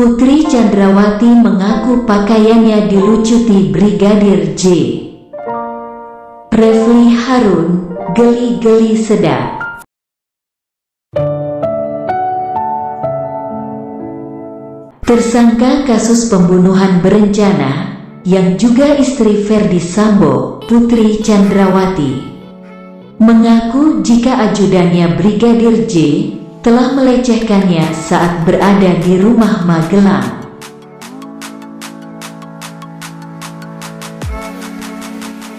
Putri Chandrawati mengaku pakaiannya dilucuti Brigadir J. Refli Harun, geli-geli sedap. Tersangka kasus pembunuhan berencana, yang juga istri Ferdi Sambo, Putri Chandrawati, mengaku jika ajudannya Brigadir J telah melecehkannya saat berada di rumah Magelang.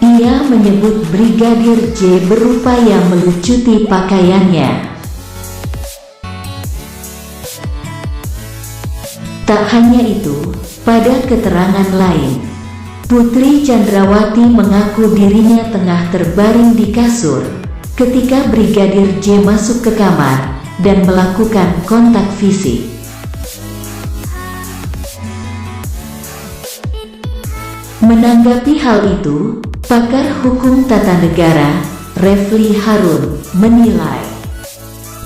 Ia menyebut Brigadir J berupaya melucuti pakaiannya. Tak hanya itu, pada keterangan lain, Putri Chandrawati mengaku dirinya tengah terbaring di kasur ketika Brigadir J masuk ke kamar dan melakukan kontak fisik. Menanggapi hal itu, pakar hukum tata negara, Refli Harun, menilai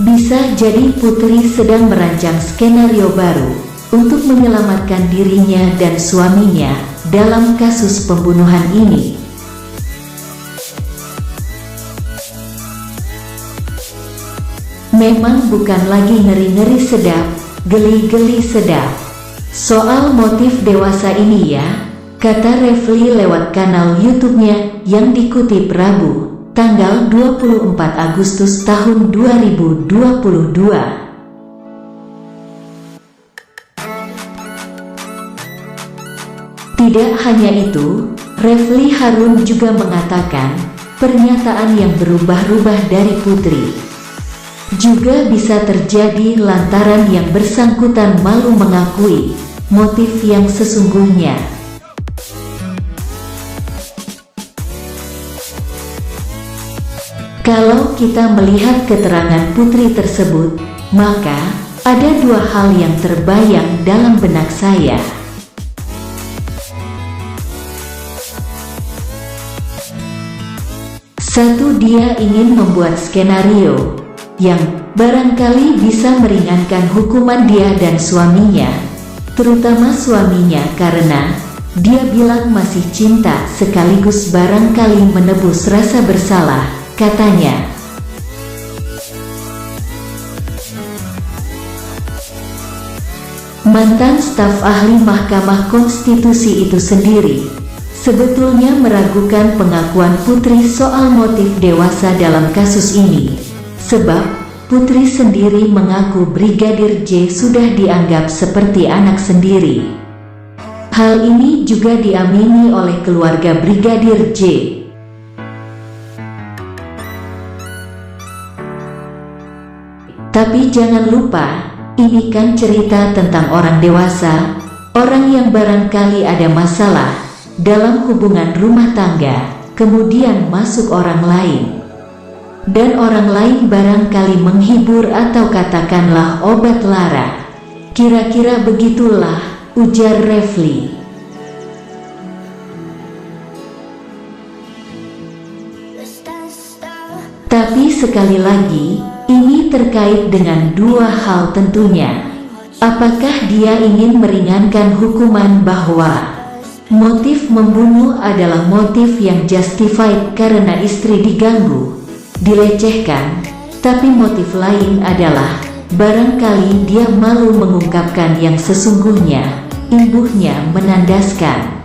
bisa jadi Putri sedang merancang skenario baru untuk menyelamatkan dirinya dan suaminya dalam kasus pembunuhan ini. Memang bukan lagi ngeri-ngeri sedap, geli-geli sedap. Soal motif dewasa ini ya, kata Refli lewat kanal YouTube-nya yang dikutip Rabu, tanggal 24 Agustus tahun 2022. Tidak hanya itu, Refli Harun juga mengatakan pernyataan yang berubah-ubah dari Putri juga bisa terjadi lantaran yang bersangkutan malu mengakui motif yang sesungguhnya. Kalau kita melihat keterangan Putri tersebut, maka ada dua hal yang terbayang dalam benak saya. Satu, dia ingin membuat skenario yang barangkali bisa meringankan hukuman dia dan suaminya, terutama suaminya karena dia bilang masih cinta sekaligus barangkali menebus rasa bersalah, katanya. Mantan staf ahli Mahkamah Konstitusi itu sendiri sebetulnya meragukan pengakuan Putri soal motif dewasa dalam kasus ini, sebab Putri sendiri mengaku Brigadir J sudah dianggap seperti anak sendiri. Hal ini juga diamini oleh keluarga Brigadir J. Tapi jangan lupa, ini kan cerita tentang orang dewasa, orang yang barangkali ada masalah dalam hubungan rumah tangga, kemudian masuk orang lain. Dan orang lain barangkali menghibur atau katakanlah obat lara. Kira-kira begitulah, ujar Refli. Tapi sekali lagi, ini terkait dengan dua hal tentunya. Apakah dia ingin meringankan hukuman bahwa motif membunuh adalah motif yang justified karena istri diganggu, dilecehkan, tapi motif lain adalah barangkali dia malu mengungkapkan yang sesungguhnya, imbuhnya menandaskan.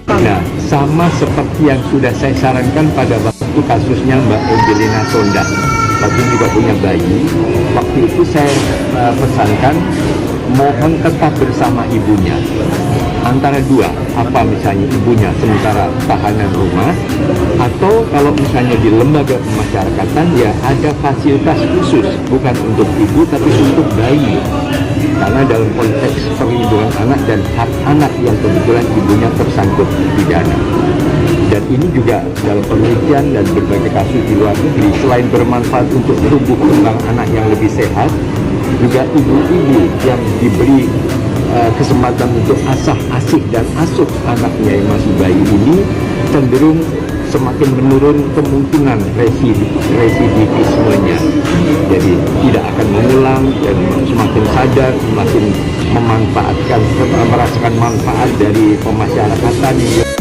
Nah, sama seperti yang sudah saya sarankan pada waktu kasusnya Mbak Angelina Sonda, waktu juga punya bayi, waktu itu saya pesankan mohon tetap bersama ibunya. Antara dua, apa misalnya ibunya sementara tahanan rumah, atau kalau misalnya di lembaga pemasyarakatan ya ada fasilitas khusus, bukan untuk ibu tapi untuk bayi. Karena dalam konteks perlindungan anak dan hak anak yang kebetulan ibunya tersangkut pidana. Dan ini juga dalam penelitian dan berbagai kasus di luar negeri, selain bermanfaat untuk tumbuh kembang anak yang lebih sehat, juga ibu-ibu yang diberi kesempatan untuk asah-asih dan asuh anaknya yang masih bayi ini cenderung semakin menurun kemungkinan residivismenya. Jadi tidak akan mengulang dan semakin sadar, semakin memanfaatkan, merasakan manfaat dari pemasyarakatan.